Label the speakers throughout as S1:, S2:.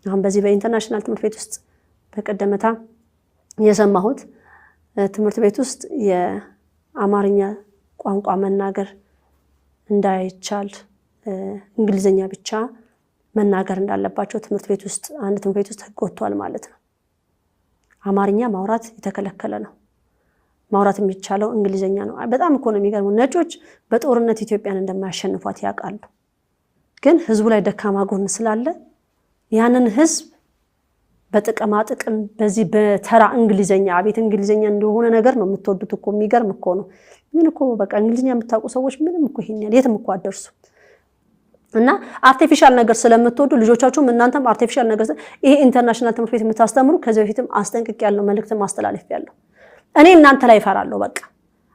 S1: አሁን በዚህ በኢንተርናሽናል ትምህርት ቤት ውስጥ በቀደመታ የሰማሁት ትምህርት ቤት ውስጥ የአማርኛ ቋንቋ መናገር እንዳይቻል እንግሊዘኛ ብቻ መናገር እንዳለባቸው ትምህርት ቤት ውስጥ አንድ ትምህርት ቤት ውስጥ ተቆጥቷል ማለት ነው። አማርኛ ማውራት የተከለከለ ነው። ማውራት የሚቻለው እንግሊዘኛ ነው። በጣም እኮ ነው የሚገርመው። ነጮች በጦርነት ኢትዮጵያን እንደማያሸንፏት ያውቃሉ። ግን ህዝቡ ላይ ደካማ ጎን ስላለ ያንን ህዝብ በጥቅማ ጥቅም በዚህ በተራ እንግሊዘኛ አቤት እንግሊዘኛ እንደሆነ ነገር ነው የምትወዱት እኮ። የሚገርም እኮ ነው። ምን እኮ በቃ እንግሊዘኛ የምታውቁ ሰዎች ምንም እኮ ይሄን የትም እኮ አደርሱ እና አርቲፊሻል ነገር ስለምትወዱ ልጆቻችሁም እናንተም አርቲፊሻል ነገር ይሄ ኢንተርናሽናል ትምህርት ቤት የምታስተምሩ ከዚህ በፊትም አስጠንቅቅ ያለው መልእክትም ማስተላለፍ ያለው እኔ እናንተ ላይ ፈራለሁ። በቃ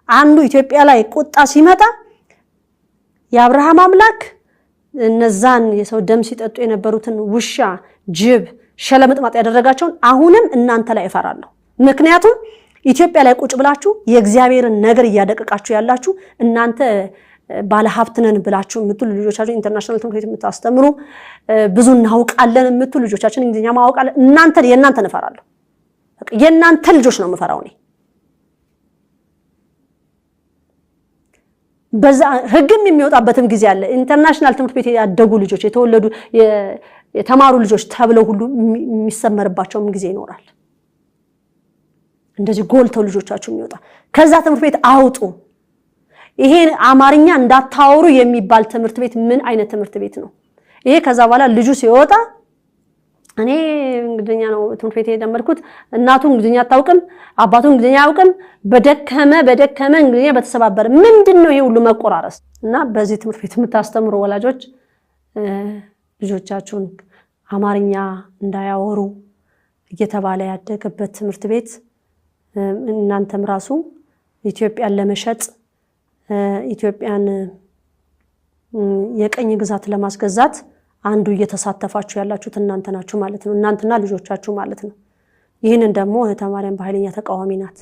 S1: አንዱ ኢትዮጵያ ላይ ቁጣ ሲመጣ የአብርሃም አምላክ እነዛን የሰው ደም ሲጠጡ የነበሩትን ውሻ፣ ጅብ፣ ሸለምጥማጥ ያደረጋቸውን አሁንም እናንተ ላይ ፈራለሁ። ምክንያቱም ኢትዮጵያ ላይ ቁጭ ብላችሁ የእግዚአብሔርን ነገር እያደቀቃችሁ ያላችሁ እናንተ ባለ ሀብት ነን ብላችሁ የምትሉ ልጆቻችሁ ኢንተርናሽናል ትምህርት ቤት የምታስተምሩ ብዙ እናውቃለን የምትሉ ልጆቻችን እንግሊዝኛ ማወቃለን የእናንተን እፈራለሁ። በቃ የእናንተ ልጆች ነው የምፈራው እኔ። በዛ ህግም የሚወጣበትም ጊዜ አለ። ኢንተርናሽናል ትምህርት ቤት ያደጉ ልጆች የተወለዱ የተማሩ ልጆች ተብለው ሁሉ የሚሰመርባቸውም ጊዜ ይኖራል። እንደዚህ ጎልተው ልጆቻችሁ የሚወጣ ከዛ ትምህርት ቤት አውጡ። ይሄ አማርኛ እንዳታወሩ የሚባል ትምህርት ቤት ምን አይነት ትምህርት ቤት ነው ይሄ? ከዛ በኋላ ልጁ ሲወጣ እኔ እንግሊዝኛ ነው ትምህርት ቤት የጀመርኩት፣ እናቱ እንግሊዝኛ አታውቅም፣ አባቱ እንግሊዝኛ አያውቅም፣ በደከመ እንግሊዝኛ በተሰባበረ ምንድነው ይሄ ሁሉ መቆራረስ? እና በዚህ ትምህርት ቤት የምታስተምሩ ወላጆች ልጆቻችሁን አማርኛ እንዳያወሩ እየተባለ ያደገበት ትምህርት ቤት እናንተም ራሱ ኢትዮጵያን ለመሸጥ ኢትዮጵያን የቀኝ ግዛት ለማስገዛት አንዱ እየተሳተፋችሁ ያላችሁት እናንተ ናችሁ ማለት ነው። እናንተና ልጆቻችሁ ማለት ነው። ይህንን ደግሞ ተማሪያን በኃይለኛ ተቃዋሚ ናት።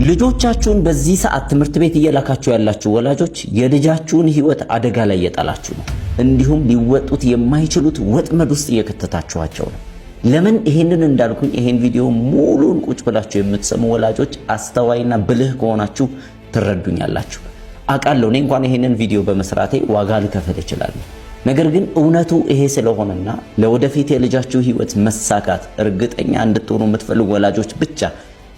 S2: ልጆቻችሁን በዚህ ሰዓት ትምህርት ቤት እየላካችሁ ያላችሁ ወላጆች የልጃችሁን ህይወት አደጋ ላይ እየጣላችሁ ነው። እንዲሁም ሊወጡት የማይችሉት ወጥመድ ውስጥ እየከተታችኋቸው ነው። ለምን ይሄንን እንዳልኩኝ ይሄን ቪዲዮ ሙሉን ቁጭ ብላችሁ የምትሰሙ ወላጆች አስተዋይና ብልህ ከሆናችሁ ትረዱኛላችሁ። አቃለሁ እኔ እንኳን ይሄንን ቪዲዮ በመስራቴ ዋጋ ልከፍል እችላለሁ። ነገር ግን እውነቱ ይሄ ስለሆነና ለወደፊት የልጃችሁ ህይወት መሳካት እርግጠኛ እንድትሆኑ የምትፈልጉ ወላጆች ብቻ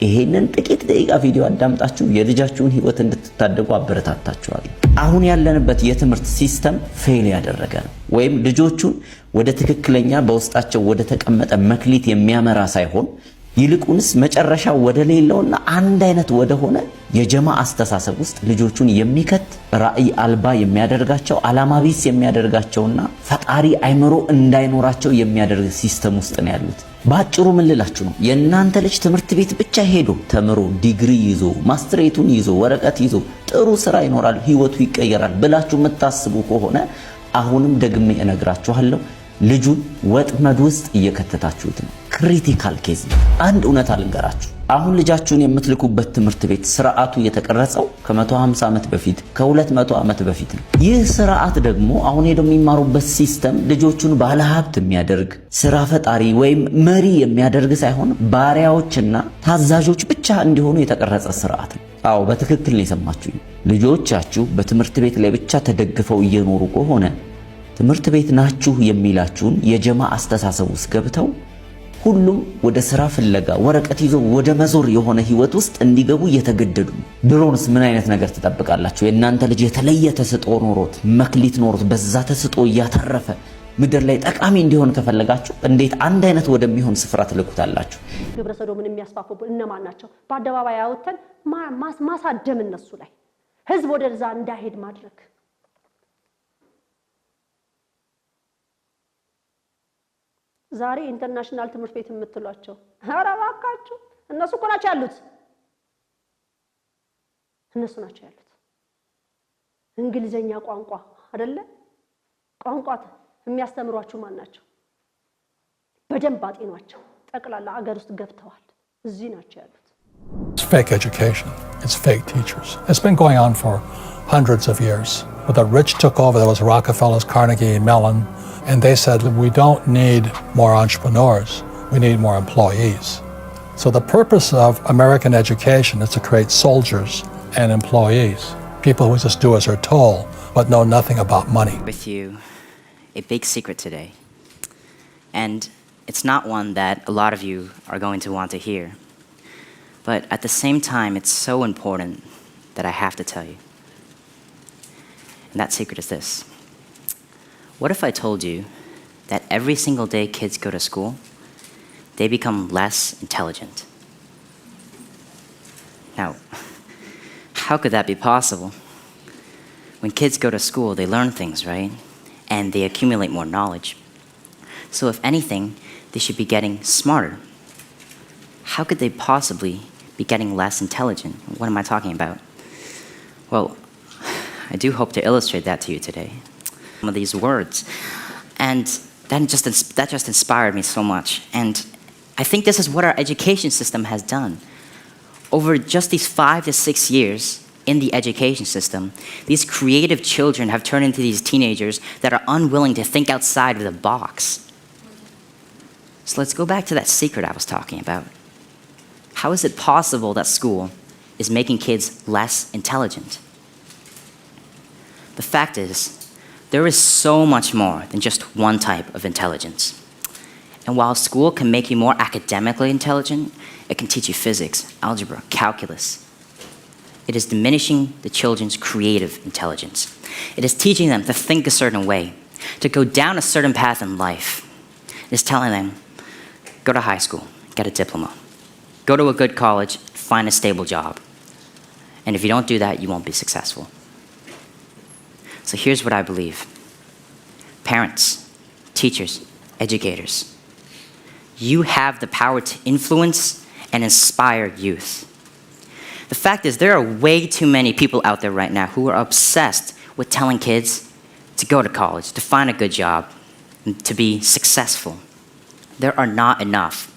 S2: ይሄንን ጥቂት ደቂቃ ቪዲዮ አዳምጣችሁ የልጃችሁን ህይወት እንድትታደጉ አበረታታችኋለሁ። አሁን ያለንበት የትምህርት ሲስተም ፌል ያደረገ ነው። ወይም ልጆቹን ወደ ትክክለኛ በውስጣቸው ወደ ተቀመጠ መክሊት የሚያመራ ሳይሆን ይልቁንስ መጨረሻ ወደ ሌላውና አንድ አይነት ወደ ሆነ የጀማ አስተሳሰብ ውስጥ ልጆቹን የሚከት ራዕይ አልባ የሚያደርጋቸው ዓላማ ቢስ የሚያደርጋቸውና ፈጣሪ አይምሮ እንዳይኖራቸው የሚያደርግ ሲስተም ውስጥ ነው ያሉት። ባጭሩ ምን ልላችሁ ነው? የእናንተ ልጅ ትምህርት ቤት ብቻ ሄዶ ተምሮ ዲግሪ ይዞ ማስትሬቱን ይዞ ወረቀት ይዞ ጥሩ ስራ ይኖራል፣ ህይወቱ ይቀየራል ብላችሁ የምታስቡ ከሆነ አሁንም ደግሜ እነግራችኋለሁ ልጁን ወጥመድ ውስጥ እየከተታችሁት ነው። ክሪቲካል ኬዝ ነው። አንድ እውነት አልንገራችሁ። አሁን ልጃችሁን የምትልኩበት ትምህርት ቤት ስርዓቱ የተቀረጸው ከ150 ዓመት በፊት ከ200 ዓመት በፊት ነው። ይህ ስርዓት ደግሞ አሁን ሄደው የሚማሩበት ሲስተም ልጆቹን ባለሀብት የሚያደርግ ስራ ፈጣሪ ወይም መሪ የሚያደርግ ሳይሆን ባሪያዎችና ታዛዦች ብቻ እንዲሆኑ የተቀረጸ ስርዓት ነው። አዎ በትክክል ነው የሰማችሁኝ። ልጆቻችሁ በትምህርት ቤት ላይ ብቻ ተደግፈው እየኖሩ ከሆነ ትምህርት ቤት ናችሁ የሚላችሁን የጀማ አስተሳሰብ ውስጥ ገብተው ሁሉም ወደ ስራ ፍለጋ ወረቀት ይዞ ወደ መዞር የሆነ ህይወት ውስጥ እንዲገቡ እየተገደዱ ነው። ድሮንስ ምን አይነት ነገር ትጠብቃላችሁ? የእናንተ ልጅ የተለየ ተስጦ ኖሮት መክሊት ኖሮት በዛ ተስጦ እያተረፈ ምድር ላይ ጠቃሚ እንዲሆን ከፈለጋችሁ እንዴት አንድ አይነት ወደሚሆን ስፍራ ትልኩታላችሁ?
S1: ግብረ ሰዶምን የሚያስፋፉ እነማን ናቸው? በአደባባይ ያወተን ማሳደም እነሱ ላይ ህዝብ ወደዛ እንዳይሄድ ማድረግ። ዛሬ ኢንተርናሽናል ትምህርት ቤት የምትሏቸው ኧረ እባካችሁ እነሱ እኮ ናቸው ያሉት። እነሱ ናቸው ያሉት። እንግሊዘኛ ቋንቋ አይደለ? ቋንቋ የሚያስተምሯችሁ ማን ናቸው? በደንብ አጤኗቸው። ጠቅላላ አገር ውስጥ ገብተዋል። እዚህ ናቸው ያሉት።
S3: It's fake education. It's fake teachers. It's been going on for hundreds of years. When the rich took over, there was Rockefellers, Carnegie, Mellon, and they said, we don't need more entrepreneurs, we need more employees. So the purpose of American education is to create soldiers and employees, people who just do as they're told, but know nothing about money.
S4: With you, a big secret today. And it's not one that a lot of you are going to want to hear. But at the same time, it's so important that I have to tell you. And that secret is this. What if I told you that every single day kids go to school, they become less intelligent? Now, how could that be possible? When kids go to school, they learn things, right? And they accumulate more knowledge. So if anything, they should be getting smarter. How could they possibly be getting less intelligent? What am I talking about? Well, I do hope to illustrate that to you today. Some of these words. And that just inspired me so much. And I think this is what our education system has done. Over just these 5 to 6 years in the education system, these creative children have turned into these teenagers that are unwilling to think outside of the box. So let's go back to that secret I was talking about. How is it possible that school is making kids less intelligent? The fact is, there is so much more than just one type of intelligence. And while school can make you more academically intelligent, it can teach you physics, algebra, calculus. It is diminishing the children's creative intelligence. It is teaching them to think a certain way, to go down a certain path in life. It is telling them, go to high school, get a diploma. Go to a good college, find a stable job. And if you don't do that, you won't be successful. So here's what I believe. Parents, teachers, educators, you have the power to influence and inspire youth. The fact is, there are way too many people out there right now who are obsessed with telling kids to go to college, to find a good job, and to be successful. There are not enough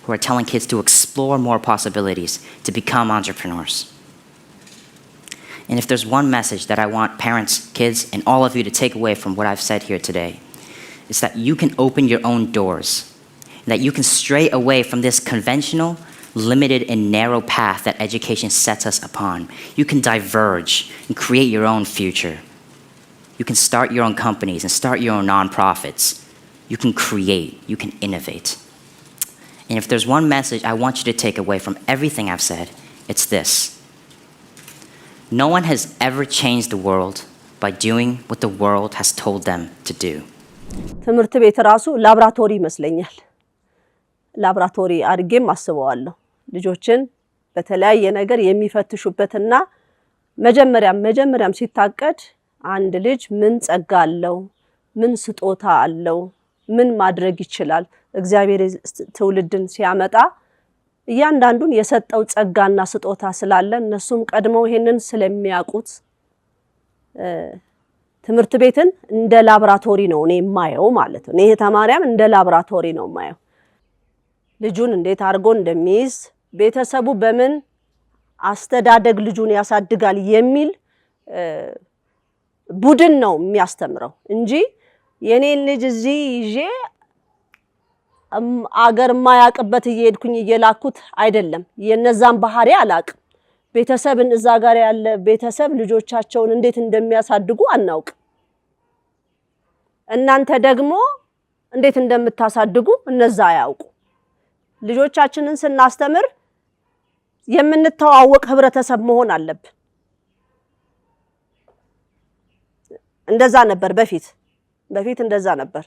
S4: who are telling kids to explore more possibilities, to become entrepreneurs. And if there's one message that I want parents, kids, and all of you to take away from what I've said here today, it's that you can open your own doors, that you can stray away from this conventional, limited, and narrow path that education sets us upon. You can diverge and create your own future. You can start your own companies and start your own nonprofits. You can create, you can innovate. And if there's one message I want you to take away from everything I've said, it's this. No one has ever changed the world by doing what the world has told them to do.
S1: ትምህርት ቤት ራሱ ላብራቶሪ ይመስለኛል። ላብራቶሪ አድርጌም አስበዋለሁ። ልጆችን በተለያየ ነገር የሚፈትሹበትና መጀመሪያም ሲታቀድ አንድ ልጅ ምን ጸጋ አለው፣ ምን ስጦታ አለው፣ ምን ማድረግ ይችላል፣ እግዚአብሔር ትውልድን ሲያመጣ እያንዳንዱን የሰጠው ጸጋና ስጦታ ስላለ እነሱም ቀድመው ይሄንን ስለሚያውቁት ትምህርት ቤትን እንደ ላብራቶሪ ነው እኔ የማየው ማለት ነው። ይሄ ተማሪያም እንደ ላብራቶሪ ነው የማየው። ልጁን እንዴት አድርጎ እንደሚይዝ ቤተሰቡ በምን አስተዳደግ ልጁን ያሳድጋል የሚል ቡድን ነው የሚያስተምረው እንጂ የኔን ልጅ እዚህ ይዤ አገር ማያቀበት እየሄድኩኝ እየላኩት አይደለም። የነዛን ባህሪ አላቅም። ቤተሰብን እዛ ጋር ያለ ቤተሰብ ልጆቻቸውን እንዴት እንደሚያሳድጉ አናውቅ። እናንተ ደግሞ እንዴት እንደምታሳድጉ እነዛ ያውቁ። ልጆቻችንን ስናስተምር የምንተዋወቅ ህብረተሰብ መሆን አለብን። እንደዛ ነበር በፊት እንደዛ ነበር።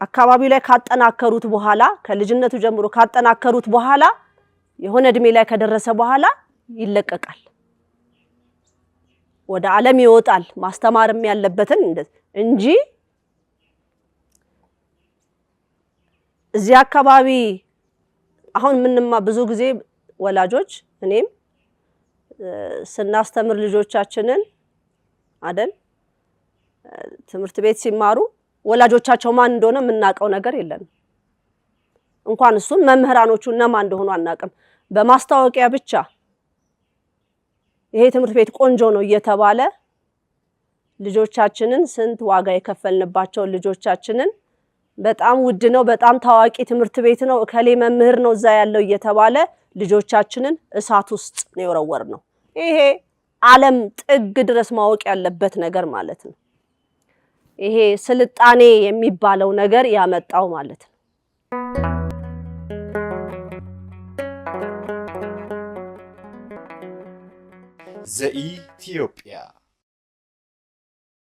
S1: አካባቢው ላይ ካጠናከሩት በኋላ ከልጅነቱ ጀምሮ ካጠናከሩት በኋላ የሆነ እድሜ ላይ ከደረሰ በኋላ ይለቀቃል፣ ወደ ዓለም ይወጣል። ማስተማርም ያለበትን እንጂ እዚህ አካባቢ አሁን ምንማ ብዙ ጊዜ ወላጆች እኔም ስናስተምር ልጆቻችንን አይደል ትምህርት ቤት ሲማሩ ወላጆቻቸው ማን እንደሆነ የምናውቀው ነገር የለም። እንኳን እሱን መምህራኖቹ እነማን እንደሆኑ አናቅም በማስታወቂያ ብቻ ይሄ ትምህርት ቤት ቆንጆ ነው እየተባለ ልጆቻችንን ስንት ዋጋ የከፈልንባቸው ልጆቻችንን በጣም ውድ ነው በጣም ታዋቂ ትምህርት ቤት ነው እከሌ መምህር ነው እዛ ያለው እየተባለ ልጆቻችንን እሳት ውስጥ ነው የወረወርነው ይሄ ዓለም ጥግ ድረስ ማወቅ ያለበት ነገር ማለት ነው ይሄ ስልጣኔ የሚባለው ነገር ያመጣው ማለት ነው
S5: ዘኢትዮጵያ